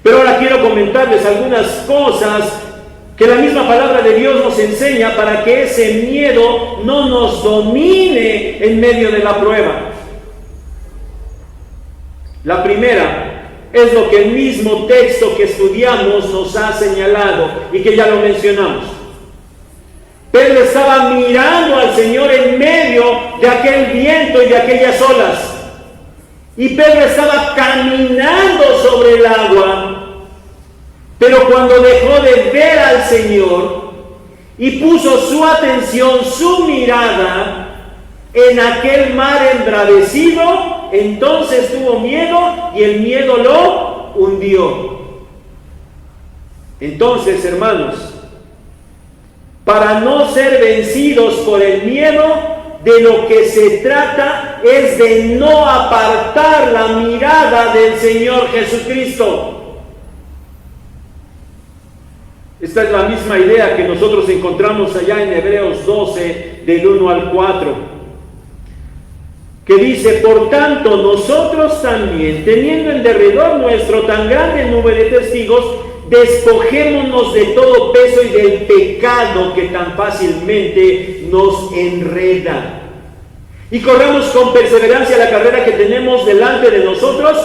[SPEAKER 1] Pero ahora quiero comentarles algunas cosas que la misma palabra de Dios nos enseña para que ese miedo no nos domine en medio de la prueba. La primera Es lo que el mismo texto que estudiamos nos ha señalado y que ya lo mencionamos. Pedro estaba mirando al Señor en medio de aquel viento y de aquellas olas. Y Pedro estaba caminando sobre el agua. Pero cuando dejó de ver al Señor y puso su atención, su mirada en aquel mar embravecido, entonces tuvo miedo y el miedo lo hundió. Entonces, hermanos, para no ser vencidos por el miedo, de lo que se trata es de no apartar la mirada del Señor Jesucristo. Esta es la misma idea que nosotros encontramos allá en Hebreos 12, del 1 al 4, que dice: por tanto, nosotros también, teniendo en derredor nuestro tan grande nube de testigos, despojémonos de todo peso y del pecado que tan fácilmente nos enreda, y corramos con perseverancia la carrera que tenemos delante de nosotros,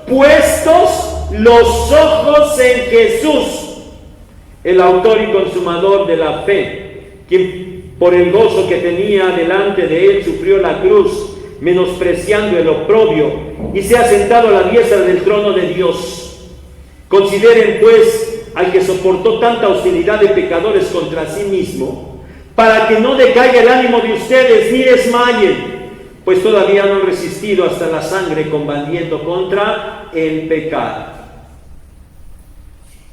[SPEAKER 1] puestos los ojos en Jesús, el autor y consumador de la fe, quien por el gozo que tenía delante de él sufrió la cruz, menospreciando el oprobio, y se ha sentado a la diestra del trono de Dios. Consideren pues al que soportó tanta hostilidad de pecadores contra sí mismo, para que no decaiga el ánimo de ustedes ni desmayen, pues todavía no han resistido hasta la sangre combatiendo contra el pecado.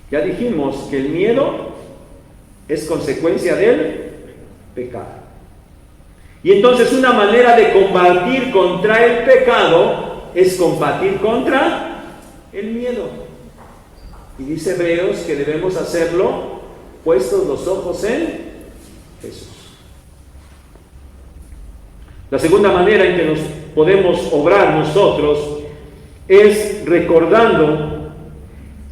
[SPEAKER 1] Ya dijimos que el miedo es consecuencia del pecado. Y entonces una manera de combatir contra el pecado es combatir contra el miedo. Y dice Hebreos que debemos hacerlo puestos los ojos en Jesús. La segunda manera en que nos podemos obrar nosotros es recordando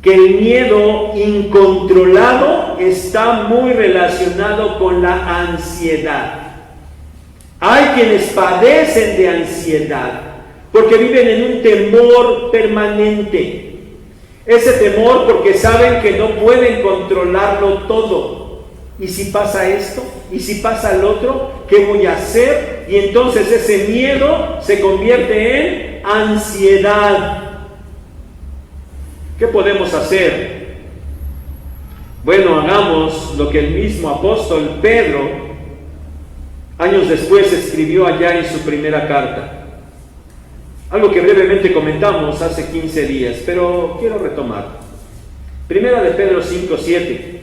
[SPEAKER 1] que el miedo incontrolado está muy relacionado con la ansiedad. Hay quienes padecen de ansiedad porque viven en un temor permanente. Ese temor porque saben que no pueden controlarlo todo. ¿Y si pasa esto? ¿Y si pasa el otro? ¿Qué voy a hacer? Y entonces ese miedo se convierte en ansiedad. ¿Qué podemos hacer? Bueno, hagamos lo que el mismo apóstol Pedro años después escribió allá en su primera carta. Algo que brevemente comentamos hace 15 días, pero quiero retomar. Primera de Pedro 5:7.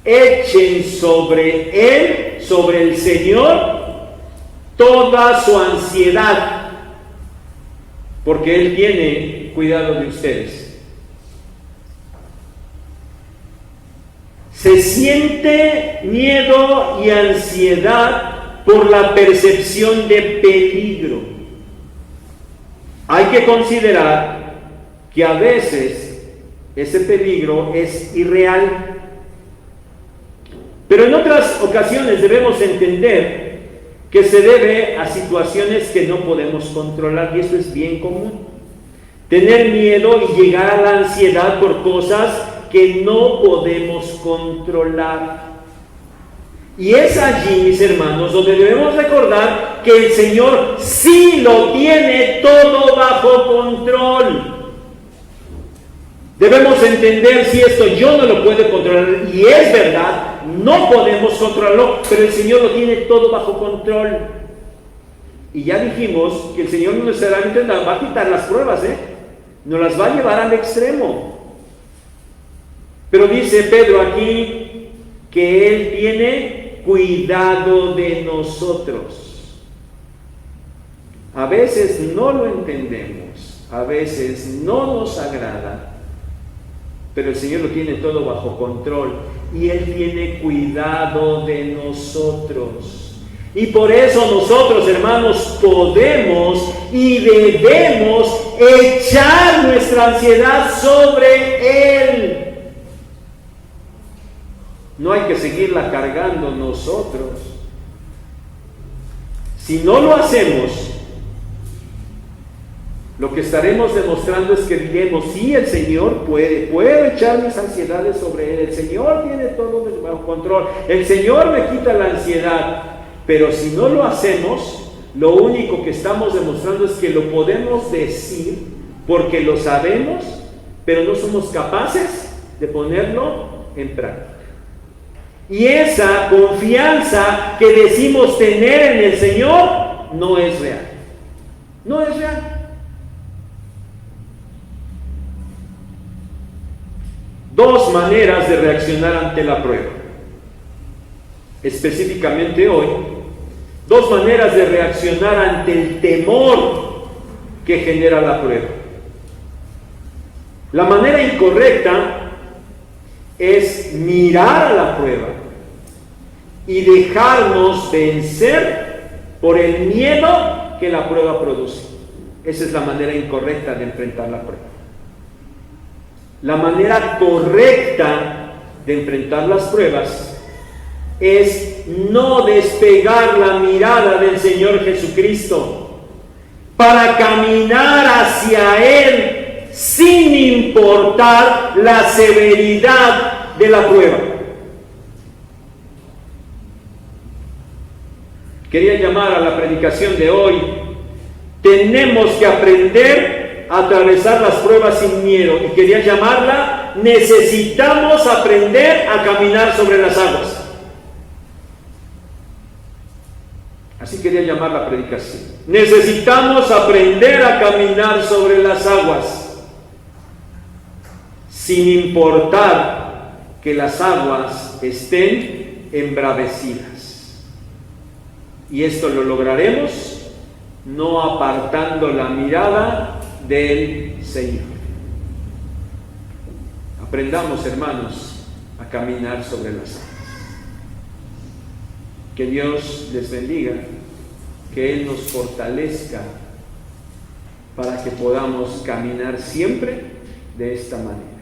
[SPEAKER 1] Echen sobre él, sobre el Señor, toda su ansiedad, porque él tiene cuidado de ustedes. Se siente miedo y ansiedad por la percepción de peligro. Hay que considerar que a veces ese peligro es irreal, pero en otras ocasiones debemos entender que se debe a situaciones que no podemos controlar, y esto es bien común. Tener miedo y llegar a la ansiedad por cosas que no podemos controlar. Y es allí, mis hermanos, donde debemos recordar que el Señor sí lo tiene todo bajo control. Debemos entender si esto yo no lo puedo controlar, y es verdad, no podemos controlarlo, pero el Señor lo tiene todo bajo control. Y ya dijimos que el Señor no necesariamente nos va a quitar las pruebas, nos las va a llevar al extremo. Pero dice Pedro aquí que Él tiene cuidado de nosotros. A veces no lo entendemos, a veces no nos agrada, pero el Señor lo tiene todo bajo control y Él tiene cuidado de nosotros. Y por eso nosotros, hermanos, podemos y debemos echar nuestra ansiedad sobre Él. No hay que seguirla cargando nosotros. Si no lo hacemos, Lo que estaremos demostrando es que diremos, sí, el Señor puedo echar mis ansiedades sobre Él, el Señor tiene todo bajo control, el Señor me quita la ansiedad, pero si no lo hacemos, lo único que estamos demostrando es que lo podemos decir porque lo sabemos, pero no somos capaces de ponerlo en práctica. Y esa confianza que decimos tener en el Señor no es real. No es real. Dos maneras de reaccionar ante la prueba. Específicamente hoy, dos maneras de reaccionar ante el temor que genera la prueba. La manera incorrecta es mirar a la prueba y dejarnos vencer por el miedo que la prueba produce. Esa es la manera incorrecta de enfrentar la prueba. La manera correcta de enfrentar las pruebas es no despegar la mirada del Señor Jesucristo para caminar hacia Él sin importar la severidad de la prueba. Quería llamar a la predicación de hoy: tenemos que aprender a atravesar las pruebas sin miedo. Y quería llamarla: necesitamos aprender a caminar sobre las aguas. Así quería llamar la predicación. Necesitamos aprender a caminar sobre las aguas, sin importar que las aguas estén embravecidas. Y esto lo lograremos no apartando la mirada del Señor. Aprendamos, hermanos, a caminar sobre las aguas. Que Dios les bendiga, que Él nos fortalezca para que podamos caminar siempre de esta manera.